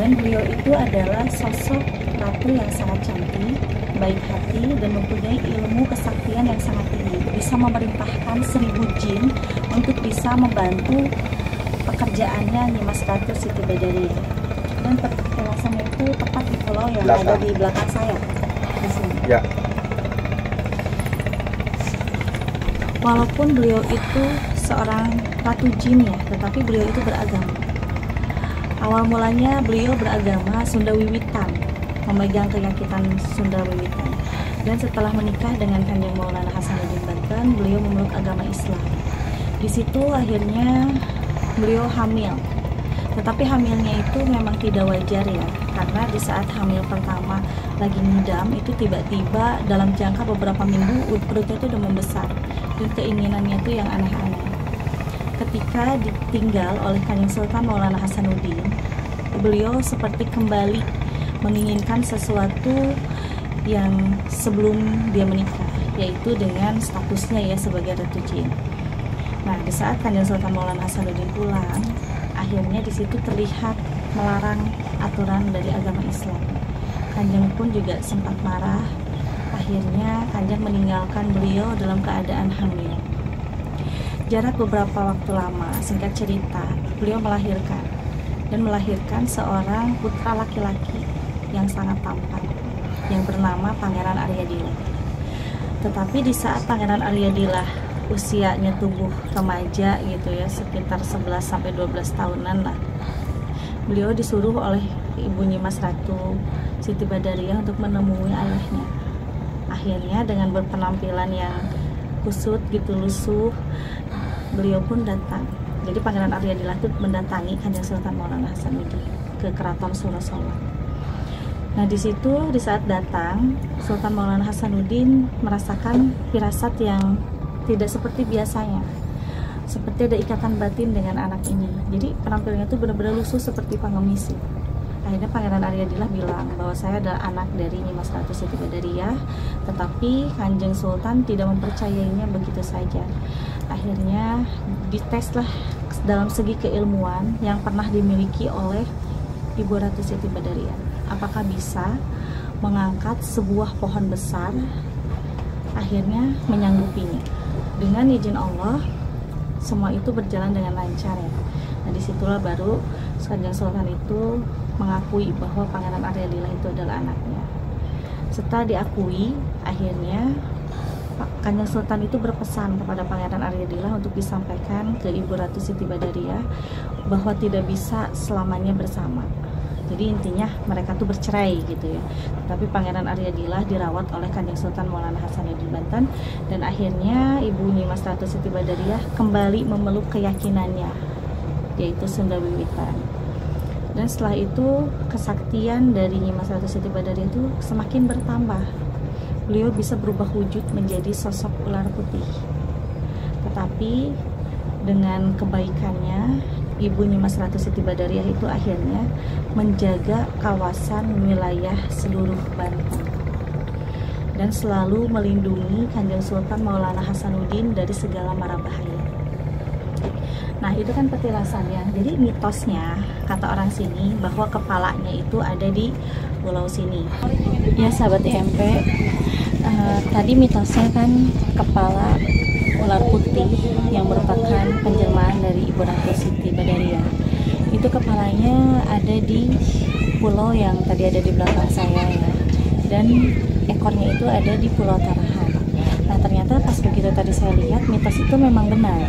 Dan beliau itu adalah sosok ratu yang sangat cantik, baik hati, dan mempunyai ilmu kesaktian yang sangat tinggi. Bisa memerintahkan 1000 jin untuk bisa membantu pekerjaannya Nyimas Ratu Siti Badariah. Dan petilasannya itu tepat di pulau yang ada di belakang saya, di sini. Ya. Walaupun beliau itu seorang ratu jin ya, tetapi beliau itu beragama. Awal mulanya beliau beragama Sunda Wiwitan, memegang keyakinan Sunda Wiwitan. Dan setelah menikah dengan Kanjeng Maulana Hasanuddin Banten, beliau memeluk agama Islam. Di situ akhirnya beliau hamil. Tetapi hamilnya itu memang tidak wajar ya, karena di saat hamil pertama lagi ngidam itu tiba-tiba dalam jangka beberapa minggu perutnya itu udah membesar, dan keinginannya itu yang aneh-aneh. Ketika ditinggal oleh Kanjeng Sultan Maulana Hasanuddin, beliau seperti kembali menginginkan sesuatu yang sebelum dia menikah, yaitu dengan statusnya ya sebagai Ratu Jin. Nah, di saat Kanjeng Sultan Maulana Hasanuddin pulang, akhirnya di situ terlihat melarang aturan dari agama Islam. Kanjeng pun juga sempat marah. Akhirnya Kanjeng meninggalkan beliau dalam keadaan hamil. Jarak beberapa waktu lama, singkat cerita, beliau melahirkan seorang putra laki-laki yang sangat tampan, yang bernama Pangeran Aryadila. Tetapi di saat Pangeran Aryadila usianya tumbuh remaja gitu ya, sekitar 11-12 tahunan lah, beliau disuruh oleh Ibu Nyimas Ratu Siti Badariah untuk menemui ayahnya. Akhirnya dengan berpenampilan yang kusut gitu, lusuh, beliau pun datang. Jadi Pangeran Aryadillah itu mendatangi Kanjeng Sultan Maulana Hasanuddin ke Keraton Solo. Nah, di situ di saat datang, Sultan Maulana Hasanuddin merasakan firasat yang tidak seperti biasanya. Seperti ada ikatan batin dengan anak ini. Jadi penampilannya itu benar-benar lusuh seperti pengemis. Akhirnya Pangeran Aryadillah bilang bahwa saya adalah anak dari Nyimas Ratu Siti Badariah, tetapi Kanjeng Sultan tidak mempercayainya begitu saja. Akhirnya diteslah dalam segi keilmuan yang pernah dimiliki oleh Ibu Ratu Siti Badariah. Apakah bisa mengangkat sebuah pohon besar? Akhirnya menyanggupinya. Dengan izin Allah, semua itu berjalan dengan lancar ya. Nah, disitulah baru Kanjeng Sultan itu mengakui bahwa Pangeran Aryadillah itu adalah anaknya. Setelah diakui, akhirnya Kanjeng Sultan itu berpesan kepada Pangeran Aryadillah untuk disampaikan ke Ibu Ratu Siti Badariah bahwa tidak bisa selamanya bersama. Jadi intinya mereka tuh bercerai gitu ya. Tapi Pangeran Aryadillah dirawat oleh Kanjeng Sultan Maulana Hasanuddin Banten, dan akhirnya Ibu Nyimas Ratu Siti Badariah kembali memeluk keyakinannya, yaitu Sunda Wiwitan. Dan setelah itu kesaktian dari Nyimas Ratu Siti Badariah itu semakin bertambah. Beliau bisa berubah wujud menjadi sosok ular putih. Tetapi dengan kebaikannya, Ibu Nyimas Ratu Siti Badariah itu akhirnya menjaga kawasan wilayah seluruh Banten dan selalu melindungi Kanjeng Sultan Maulana Hasanuddin dari segala mara bahaya. Nah, itu kan petilasannya. Jadi mitosnya, kata orang sini, bahwa kepalanya itu ada di pulau sini. Ya sahabat IMP, tadi mitosnya kan kepala ular putih yang merupakan penjelmaan dari Ibu Ratu Siti Badariah. Itu kepalanya ada di pulau yang tadi ada di belakang saya ya. Dan ekornya itu ada di Pulau Tarahan. Nah, ternyata pas begitu tadi saya lihat, mitos itu memang benar.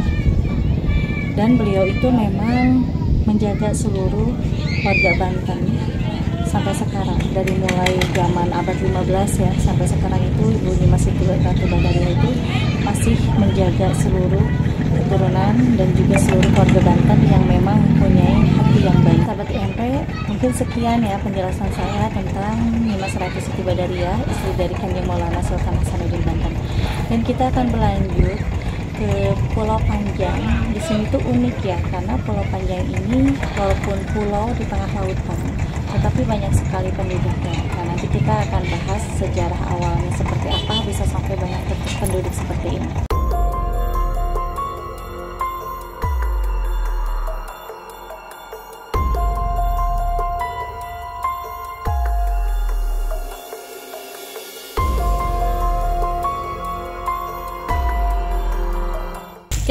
Dan beliau itu memang menjaga seluruh warga Banten sampai sekarang, dari mulai zaman abad 15 ya sampai sekarang itu Ibu Nyimas Siti Ratu Badariah itu masih menjaga seluruh keturunan dan juga seluruh warga Banten yang memang mempunyai hati yang baik. Sahabat IMP, mungkin sekian ya penjelasan saya tentang Nyimas Ratu Siti Badariah, istri dari Kanjeng Maulana Sultan Hasanuddin Banten. Dan kita akan berlanjut ke Pulau Panjang. Di sini tuh unik ya, karena Pulau Panjang ini walaupun pulau di tengah lautan, tetapi banyak sekali penduduknya. Nah, nanti kita akan bahas sejarah awalnya seperti apa bisa sampai banyak penduduk seperti ini.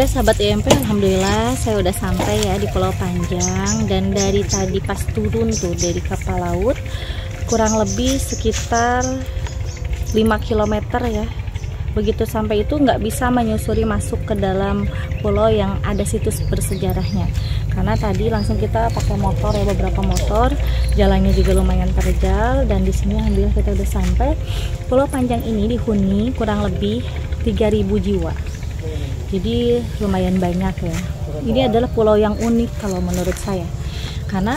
Ya sahabat IMP, alhamdulillah saya udah sampai ya di Pulau Panjang. Dan dari tadi pas turun tuh dari kapal laut kurang lebih sekitar 5 km ya. Begitu sampai itu nggak bisa menyusuri masuk ke dalam pulau yang ada situs bersejarahnya, karena tadi langsung kita pakai motor ya, beberapa motor, jalannya juga lumayan terjal. Dan di sini alhamdulillah kita udah sampai. Pulau Panjang ini dihuni kurang lebih 3.000 jiwa, jadi lumayan banyak ya. Ini adalah pulau yang unik kalau menurut saya, karena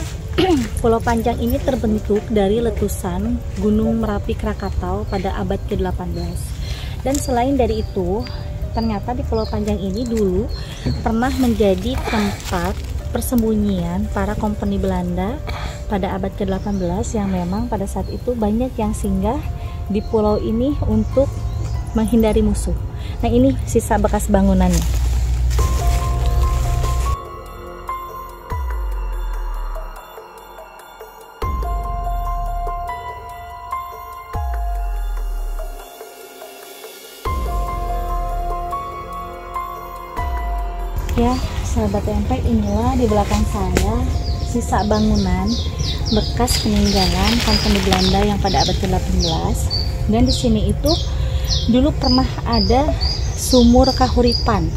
Pulau Panjang ini terbentuk dari letusan Gunung Merapi Krakatau pada abad ke-18. Dan selain dari itu, ternyata di Pulau Panjang ini dulu pernah menjadi tempat persembunyian para kompeni Belanda pada abad ke-18, yang memang pada saat itu banyak yang singgah di pulau ini untuk menghindari musuh. Nah, ini sisa bekas bangunannya. Ya sahabat IMP, inilah di belakang saya sisa bangunan bekas peninggalan kompeni Belanda yang pada abad ke-18. Dan di sini itu dulu pernah ada sumur kahuripan.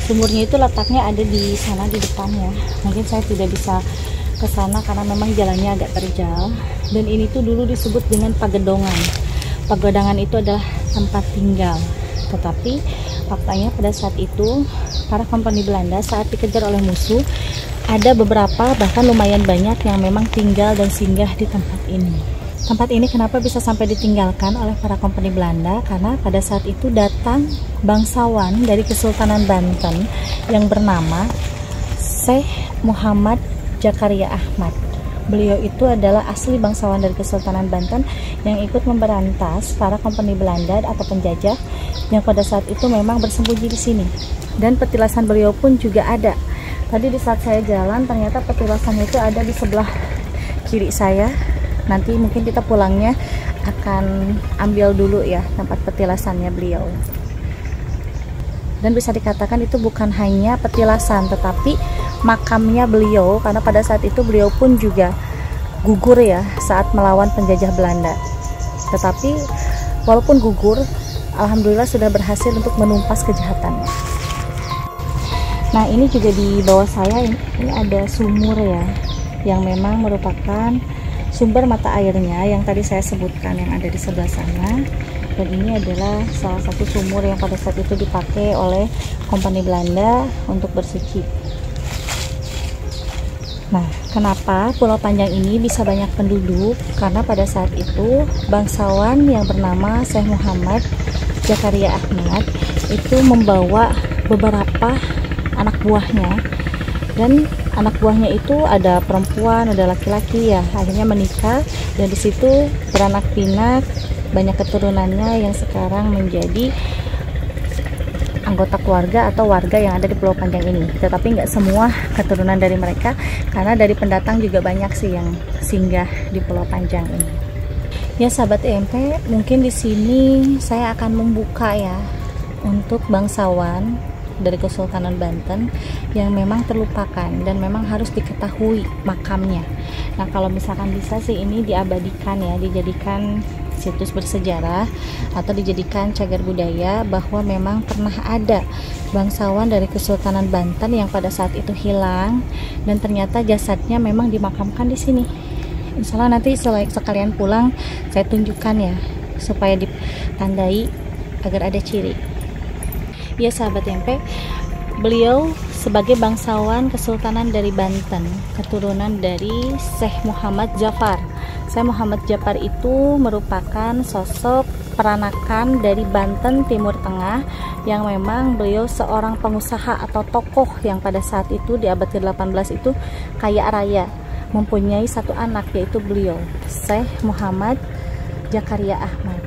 Sumurnya itu letaknya ada di sana di depan ya. Mungkin saya tidak bisa ke sana karena memang jalannya agak terjal. Dan ini tuh dulu disebut dengan Pagedongan. Pagedongan itu adalah tempat tinggal. Tetapi faktanya pada saat itu para kompeni Belanda saat dikejar oleh musuh, ada beberapa bahkan lumayan banyak yang memang tinggal dan singgah di tempat ini. Tempat ini kenapa bisa sampai ditinggalkan oleh para kompeni Belanda? Karena pada saat itu datang bangsawan dari Kesultanan Banten yang bernama Syekh Muhammad Zakaria Ahmad. Beliau itu adalah asli bangsawan dari Kesultanan Banten yang ikut memberantas para kompeni Belanda atau penjajah yang pada saat itu memang bersembunyi di sini. Dan petilasan beliau pun juga ada. Tadi di saat saya jalan ternyata petilasannya itu ada di sebelah kiri saya. Nanti mungkin kita pulangnya akan ambil dulu ya tempat petilasannya beliau. Dan bisa dikatakan itu bukan hanya petilasan, tetapi makamnya beliau, karena pada saat itu beliau pun juga gugur ya saat melawan penjajah Belanda. Tetapi walaupun gugur, alhamdulillah sudah berhasil untuk menumpas kejahatannya. Nah, ini juga di bawah saya ini ada sumur ya, yang memang merupakan sumber mata airnya yang tadi saya sebutkan yang ada di sebelah sana. Dan ini adalah salah satu sumur yang pada saat itu dipakai oleh kompeni Belanda untuk bersuci. Nah, kenapa Pulau Panjang ini bisa banyak penduduk? Karena pada saat itu bangsawan yang bernama Syekh Muhammad Zakaria Ahmad itu membawa beberapa anak buahnya, dan anak buahnya itu ada perempuan, ada laki-laki ya, akhirnya menikah, dan di situ beranak pinak, banyak keturunannya yang sekarang menjadi anggota keluarga atau warga yang ada di Pulau Panjang ini. Tetapi nggak semua keturunan dari mereka, karena dari pendatang juga banyak sih yang singgah di Pulau Panjang ini. Ya sahabat IMP, mungkin di sini saya akan membuka ya untuk bangsawan dari Kesultanan Banten yang memang terlupakan dan memang harus diketahui makamnya. Nah, kalau misalkan bisa sih ini diabadikan ya, dijadikan situs bersejarah atau dijadikan cagar budaya bahwa memang pernah ada bangsawan dari Kesultanan Banten yang pada saat itu hilang dan ternyata jasadnya memang dimakamkan di sini. Insya Allah nanti sekalian pulang saya tunjukkan ya, supaya ditandai agar ada ciri. Ya sahabat IMP, beliau sebagai bangsawan Kesultanan dari Banten, keturunan dari Syekh Muhammad Jafar. Syekh Muhammad Jafar itu merupakan sosok peranakan dari Banten Timur Tengah yang memang beliau seorang pengusaha atau tokoh yang pada saat itu di abad ke-18 itu kaya raya, mempunyai satu anak yaitu beliau Syekh Muhammad Zakaria Ahmad.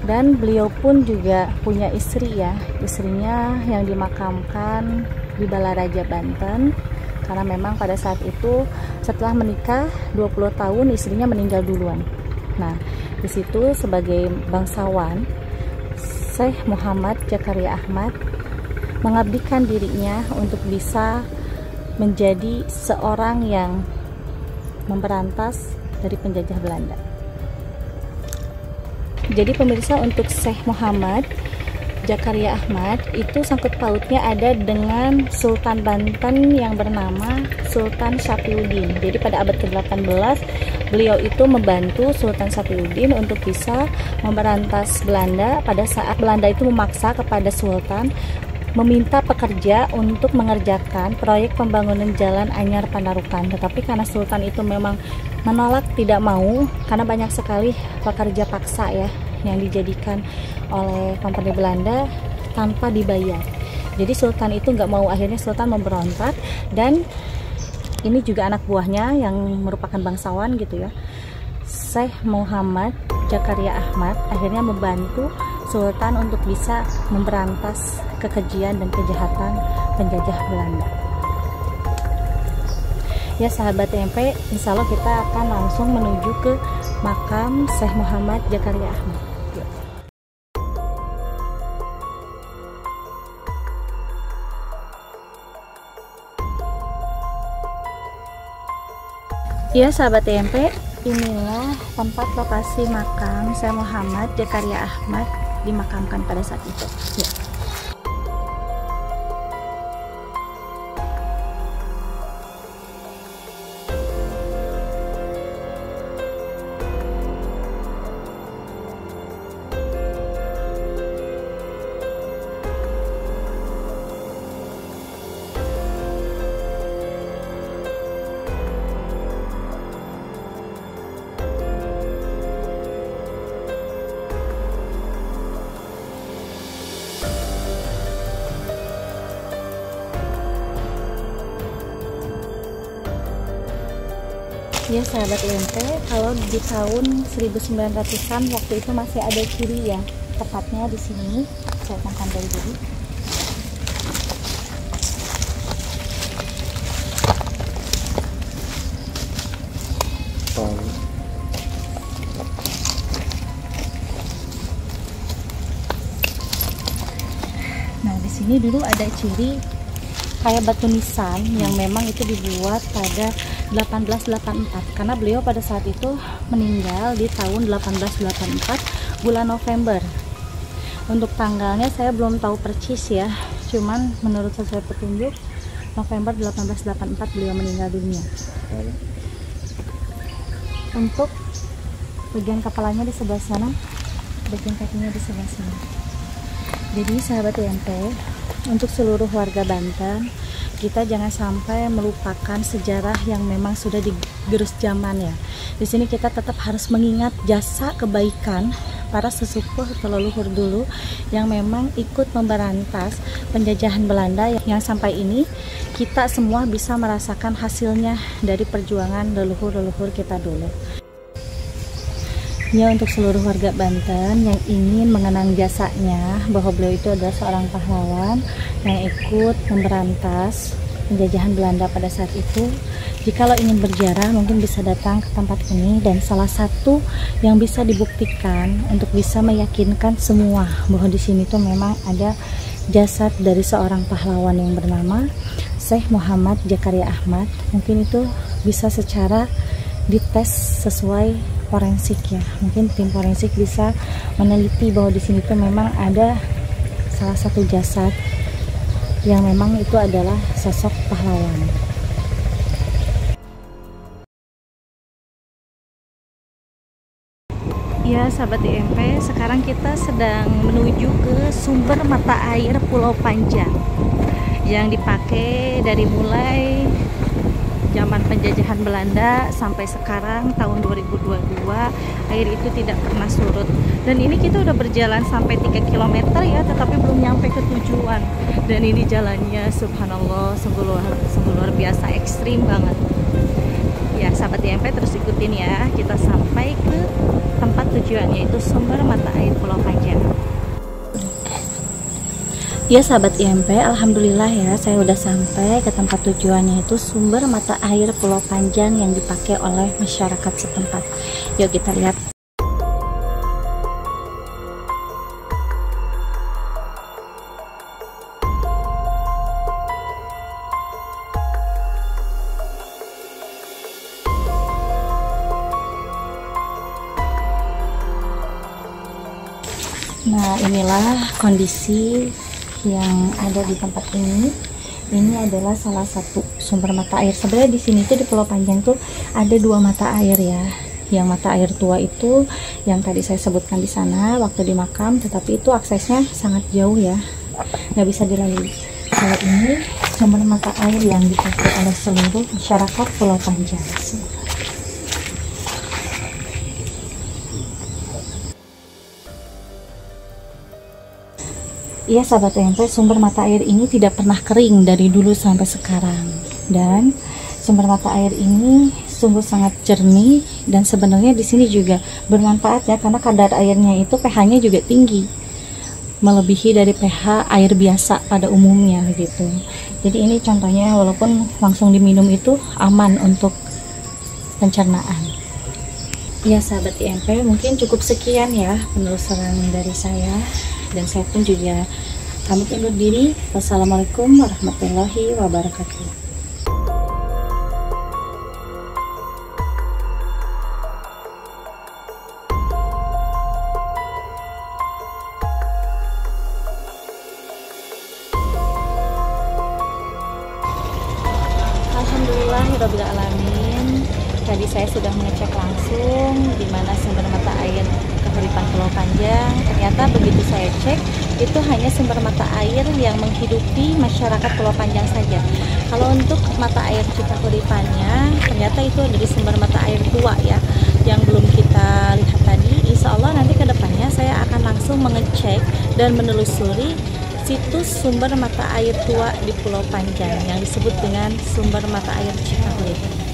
Dan beliau pun juga punya istri ya, istrinya yang dimakamkan di Balaraja Banten, karena memang pada saat itu setelah menikah 20 tahun istrinya meninggal duluan. Nah, di situ sebagai bangsawan Syekh Muhammad Zakaria Ahmad mengabdikan dirinya untuk bisa menjadi seorang yang memberantas dari penjajah Belanda. Jadi pemirsa, untuk Syekh Muhammad Jakaria Ahmad itu sangkut pautnya ada dengan Sultan Banten yang bernama Sultan Sapiuddin. Jadi pada abad ke-18 beliau itu membantu Sultan Sapiuddin untuk bisa memberantas Belanda pada saat Belanda itu memaksa kepada Sultan meminta pekerja untuk mengerjakan proyek pembangunan jalan Anyar Pandarukan. Tetapi karena Sultan itu memang menolak, tidak mau, karena banyak sekali pekerja paksa ya yang dijadikan oleh company Belanda tanpa dibayar. Jadi Sultan itu nggak mau, akhirnya Sultan memberontak, dan ini juga anak buahnya yang merupakan bangsawan gitu ya, Syekh Muhammad Jakaria Ahmad akhirnya membantu Sultan untuk bisa memberantas kekejian dan kejahatan penjajah Belanda. Ya sahabat TMP, insya Allah kita akan langsung menuju ke makam Syekh Muhammad Jakaria Ahmad. Ya sahabat TMP, inilah tempat lokasi makam Syekh Muhammad Jakaria Ahmad dimakamkan pada saat itu. Ya. Ya sahabat TMP, kalau di tahun 1900-an waktu itu masih ada ciri ya, tepatnya di sini. Saya akan dari dulu. Nah, di sini dulu ada ciri kayak batu nisan yang memang itu dibuat pada 1884, karena beliau pada saat itu meninggal di tahun 1884 bulan November. Untuk tanggalnya saya belum tahu persis ya, cuman menurut sesuai petunjuk November 1884 beliau meninggal dunia. Untuk bagian kepalanya di sebelah sana, bagian kakinya di sebelah sana. Jadi sahabat TMP, untuk seluruh warga Banten, kita jangan sampai melupakan sejarah yang memang sudah digerus zaman ya. Di sini kita tetap harus mengingat jasa kebaikan para sesepuh atau leluhur dulu yang memang ikut memberantas penjajahan Belanda, yang sampai ini kita semua bisa merasakan hasilnya dari perjuangan leluhur-leluhur kita dulu. Ya, untuk seluruh warga Banten yang ingin mengenang jasanya, bahwa beliau itu adalah seorang pahlawan yang ikut memberantas penjajahan Belanda pada saat itu. Jikalau ingin berziarah, mungkin bisa datang ke tempat ini, dan salah satu yang bisa dibuktikan untuk bisa meyakinkan semua bahwa di sini tuh memang ada jasad dari seorang pahlawan yang bernama Syekh Muhammad Jakaria Ahmad. Mungkin itu bisa secara dites sesuai forensik ya. Mungkin tim forensik bisa meneliti bahwa di sini tuh memang ada salah satu jasad yang memang itu adalah sosok pahlawan. Ya sahabat TMP, sekarang kita sedang menuju ke sumber mata air Pulau Panjang yang dipakai dari mulai zaman penjajahan Belanda sampai sekarang tahun 2022, air itu tidak pernah surut. Dan ini kita udah berjalan sampai 3 km ya, tetapi belum nyampe ke tujuan. Dan ini jalannya subhanallah sungguh luar biasa, ekstrim banget. Ya sahabat TMP, terus ikutin ya, kita sampai ke tempat tujuannya, yaitu sumber mata air Pulau Panjang. Ya sahabat IMP, alhamdulillah ya, saya udah sampai ke tempat tujuannya, itu sumber mata air Pulau Panjang yang dipakai oleh masyarakat setempat. Yuk kita lihat. Nah, inilah kondisi yang ada di tempat ini. Ini adalah salah satu sumber mata air. Sebenarnya di sini tuh di Pulau Panjang tuh ada 2 mata air ya. Yang mata air tua itu yang tadi saya sebutkan di sana waktu di makam, tetapi itu aksesnya sangat jauh ya, nggak bisa dilalui. Kalau ini sumber mata air yang dipakai oleh seluruh masyarakat Pulau Panjang. Iya sahabat TMP, sumber mata air ini tidak pernah kering dari dulu sampai sekarang. Dan sumber mata air ini sungguh sangat jernih, dan sebenarnya di sini juga bermanfaat ya, karena kadar airnya itu pH-nya juga tinggi, melebihi dari pH air biasa pada umumnya gitu. Jadi ini contohnya, walaupun langsung diminum itu aman untuk pencernaan. Ya sahabat IMP, mungkin cukup sekian ya penelusuran dari saya, dan saya pun juga pamit undur diri. Wassalamualaikum warahmatullahi wabarakatuh. Alhamdulillahirrabbilalamin. Tadi saya sudah mengecek langsung di mana sumber mata air Kahuripan Pulau Panjang. Ternyata begitu saya cek, itu hanya sumber mata air yang menghidupi masyarakat Pulau Panjang saja. Kalau untuk mata air Cikahuripannya, ternyata itu dari sumber mata air tua ya, yang belum kita lihat tadi. Insya Allah nanti ke depannya saya akan langsung mengecek dan menelusuri situs sumber mata air tua di Pulau Panjang yang disebut dengan sumber mata air Cikahuripan.